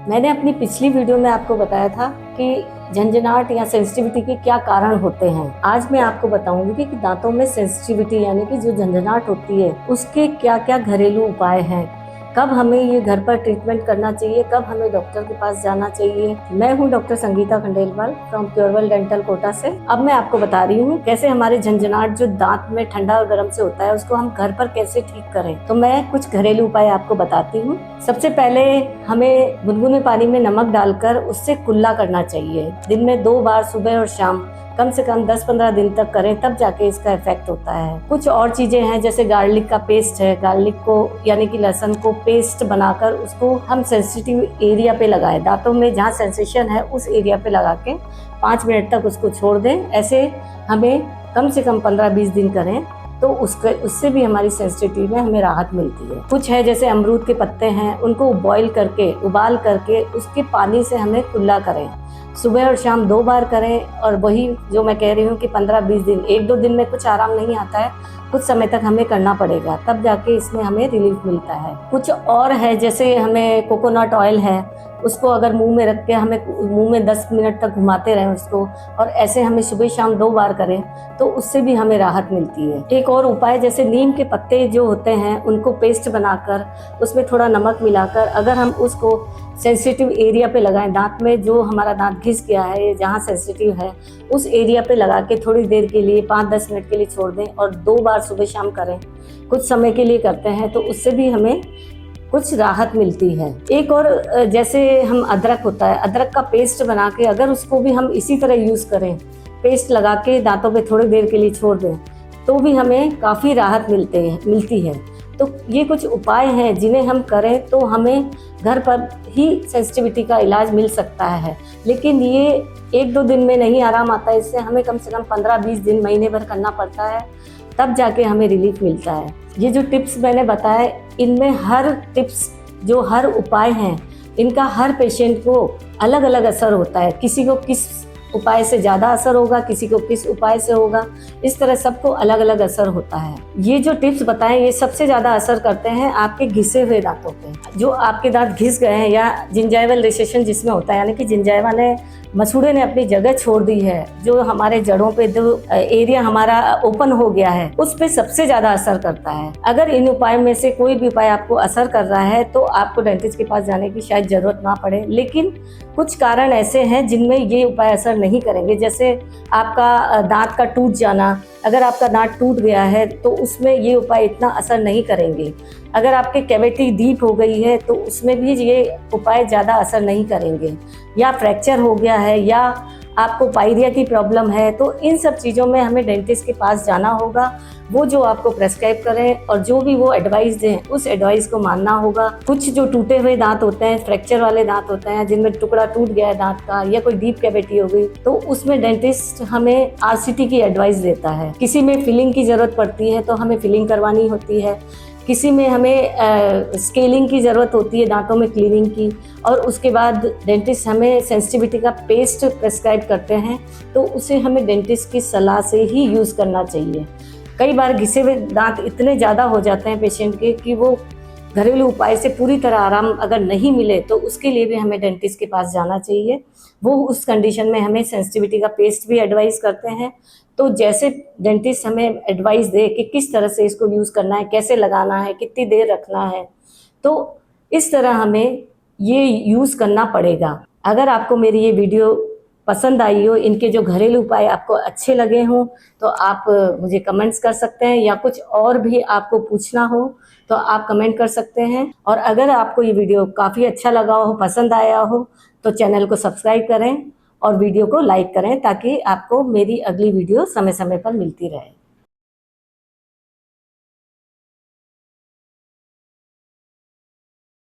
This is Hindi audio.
मैंने अपनी पिछली वीडियो में आपको बताया था कि झंझनाहट या सेंसिटिविटी के क्या कारण होते हैं। आज मैं आपको बताऊंगी कि दांतों में सेंसिटिविटी यानी कि जो झंझनाहट होती है उसके क्या क्या घरेलू उपाय हैं, कब हमें ये घर पर ट्रीटमेंट करना चाहिए, कब हमें डॉक्टर के पास जाना चाहिए। मैं हूं doctor Sangeeta Khandelwal from Purewell dental Kota से। अब मैं आपको बता रही हूँ कैसे हमारे झंझनाहट जो दांत में ठंडा और गर्म से होता है उसको हम घर पर कैसे ठीक करें। तो मैं कुछ घरेलू उपाय आपको बताती हूँ। सबसे पहले हमें गुनगुने पानी में नमक डालकर उससे कुल्ला करना चाहिए। दिन में 2 बार, सुबह और शाम, कम से कम 10-15 दिन तक करें, तब जाके इसका इफेक्ट होता है। कुछ और चीजें हैं जैसे गार्लिक का पेस्ट है। गार्लिक को यानी कि लहसुन को पेस्ट बनाकर उसको हम सेंसिटिव एरिया पे लगाएं। दांतों में जहाँ सेंसेशन है उस एरिया पे लगा के 5 मिनट तक उसको छोड़ दें। ऐसे हमें कम से कम 15-20 दिन करें तो उससे भी हमारी सेंसिटिविटी में हमें राहत मिलती है। कुछ है जैसे अमरूद के पत्ते हैं, उनको बॉईल करके, उबाल करके उसके पानी से हमें कुल्ला करें। सुबह और शाम 2 बार करें। और वही जो मैं कह रही हूँ कि 15-20 दिन, 1-2 दिन में कुछ आराम नहीं आता है, कुछ समय तक हमें करना पड़ेगा, तब जाके इसमें हमें रिलीफ मिलता है। कुछ और है जैसे हमें कोकोनट ऑयल है, उसको अगर मुंह में रख के हमें मुंह में 10 मिनट तक घुमाते रहें उसको, और ऐसे हमें सुबह शाम 2 बार करें तो उससे भी हमें राहत मिलती है। एक और उपाय जैसे नीम के पत्ते जो होते हैं उनको पेस्ट बनाकर उसमें थोड़ा नमक मिलाकर अगर हम उसको सेंसिटिव एरिया पे लगाएं, दांत में जो हमारा दांत घिस गया है जहाँ सेंसिटिव है उस एरिया पे लगा के थोड़ी देर के लिए 5-10 मिनट के लिए छोड़ दें और 2 बार सुबह शाम करें, कुछ समय के लिए करते हैं तो उससे भी हमें कुछ राहत मिलती है। एक और जैसे हम अदरक होता है, अदरक का पेस्ट बना के अगर उसको भी हम इसी तरह यूज़ करें, पेस्ट लगा के दांतों पे थोड़ी देर के लिए छोड़ दें तो भी हमें काफ़ी राहत मिलती है। तो ये कुछ उपाय हैं जिन्हें हम करें तो हमें घर पर ही सेंसिटिविटी का इलाज मिल सकता है। लेकिन ये 1-2 दिन में नहीं आराम आता है, इससे हमें कम से कम 15-20 दिन, महीने भर करना पड़ता है, तब जाके हमें रिलीफ मिलता है। ये जो टिप्स मैंने बताए, इनमें हर टिप्स जो हर उपाय हैं इनका हर पेशेंट को अलग अलग असर होता है। किसी को किस उपाय से ज़्यादा असर होगा, किसी को किस उपाय से होगा, इस तरह सबको अलग अलग असर होता है। ये जो टिप्स बताएं ये सबसे ज़्यादा असर करते हैं आपके घिसे हुए दांतों पे। जो आपके दांत घिस गए हैं या जिंजाइवल रिसेशन जिसमें होता है, यानी कि जिंजाइवा ने, मसूड़े ने अपनी जगह छोड़ दी है, जो हमारे जड़ों पे जो एरिया हमारा ओपन हो गया है उस पे सबसे ज़्यादा असर करता है। अगर इन उपायों में से कोई भी उपाय आपको असर कर रहा है तो आपको डेंटिस्ट के पास जाने की शायद ज़रूरत ना पड़े। लेकिन कुछ कारण ऐसे हैं जिनमें ये उपाय असर नहीं करेंगे, जैसे आपका दांत का टूट जाना। अगर आपका दांत टूट गया है तो उसमें ये उपाय इतना असर नहीं करेंगे। अगर आपके कैविटी डीप हो गई है तो उसमें भी ये उपाय ज़्यादा असर नहीं करेंगे। या फ्रैक्चर हो गया है या आपको पायरिया की प्रॉब्लम है, तो इन सब चीज़ों में हमें डेंटिस्ट के पास जाना होगा। वो जो आपको प्रेस्क्राइब करें और जो भी वो एडवाइस दें उस एडवाइस को मानना होगा। कुछ जो टूटे हुए दांत होते हैं, फ्रैक्चर वाले दांत होते हैं, जिनमें टुकड़ा टूट गया है दांत का या कोई डीप कैविटी हो गई, तो उसमें डेंटिस्ट हमें आरसीटी की एडवाइस देता है। किसी में फिलिंग की ज़रूरत पड़ती है तो हमें फिलिंग करवानी होती है। किसी में हमें स्केलिंग की ज़रूरत होती है, दांतों में क्लीनिंग की, और उसके बाद डेंटिस्ट हमें सेंसिटिविटी का पेस्ट प्रेस्क्राइब करते हैं तो उसे हमें डेंटिस्ट की सलाह से ही यूज़ करना चाहिए। कई बार घिसे हुए दांत इतने ज़्यादा हो जाते हैं पेशेंट के कि वो घरेलू उपाय से पूरी तरह आराम अगर नहीं मिले तो उसके लिए भी हमें डेंटिस्ट के पास जाना चाहिए। वो उस कंडीशन में हमें सेंसिटिविटी का पेस्ट भी एडवाइस करते हैं। तो जैसे डेंटिस्ट हमें एडवाइस दे कि किस तरह से इसको यूज़ करना है, कैसे लगाना है, कितनी देर रखना है, तो इस तरह हमें ये यूज़ करना पड़ेगा। अगर आपको मेरी ये वीडियो पसंद आई हो, इनके जो घरेलू उपाय आपको अच्छे लगे हों, तो आप मुझे कमेंट्स कर सकते हैं, या कुछ और भी आपको पूछना हो तो आप कमेंट कर सकते हैं। और अगर आपको ये वीडियो काफ़ी अच्छा लगा हो, पसंद आया हो, तो चैनल को सब्सक्राइब करें और वीडियो को लाइक करें ताकि आपको मेरी अगली वीडियो समय समय पर मिलती रहे।